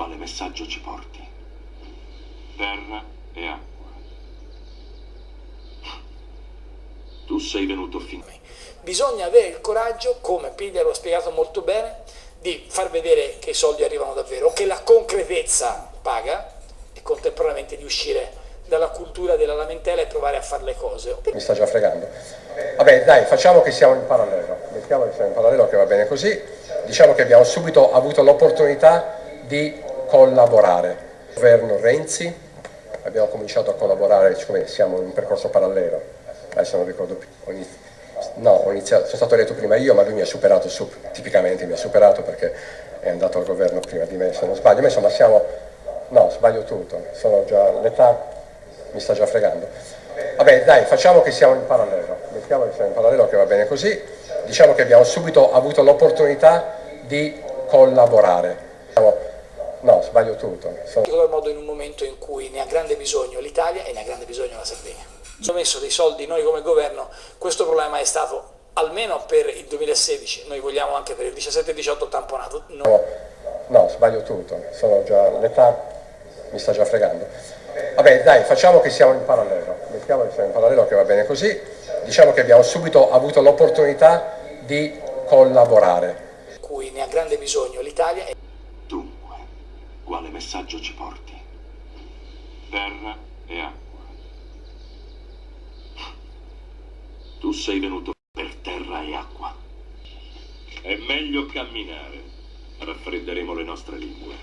quale messaggio ci porti? Terra e acqua. Tu sei venuto fin qui. Bisogna avere il coraggio, come Piglia lo ha spiegato molto bene, di far vedere che i soldi arrivano davvero, che la concretezza paga e contemporaneamente di uscire dalla cultura della lamentela e provare a fare le cose. Mi sta già fregando. Vabbè, dai, facciamo che siamo in parallelo. Mettiamo che siamo in parallelo, che va bene così. Diciamo che abbiamo subito avuto l'opportunità di collaborare. Governo Renzi, abbiamo cominciato a collaborare, siccome siamo in un percorso parallelo. Adesso non ricordo più. Ho iniziato, sono stato eletto prima io, ma lui mi ha superato, tipicamente mi ha superato perché è andato al governo prima di me, se non sbaglio. Ma insomma siamo, no, sbaglio tutto, sono già, l'età mi sta già fregando. Vabbè, dai, facciamo che siamo in parallelo, mettiamo che siamo in parallelo, che va bene così. Diciamo che abbiamo subito avuto l'opportunità di collaborare. No, sbaglio tutto. In particolar modo in un momento in cui ne ha grande bisogno l'Italia e ne ha grande bisogno la Sardegna. Abbiamo messo dei soldi noi come governo, questo problema è stato almeno per il 2016, noi vogliamo anche per il 17-18 tamponato. No, sbaglio tutto, sono già, l'età mi sta già fregando. Vabbè, dai, facciamo che siamo in parallelo, mettiamo che siamo in parallelo, che va bene così. Diciamo che abbiamo subito avuto l'opportunità di collaborare. In cui ne ha grande bisogno l'Italia. Dunque, quale messaggio ci porti? Terra e acqua. Tu sei venuto per terra e acqua. È meglio camminare. Raffredderemo le nostre lingue.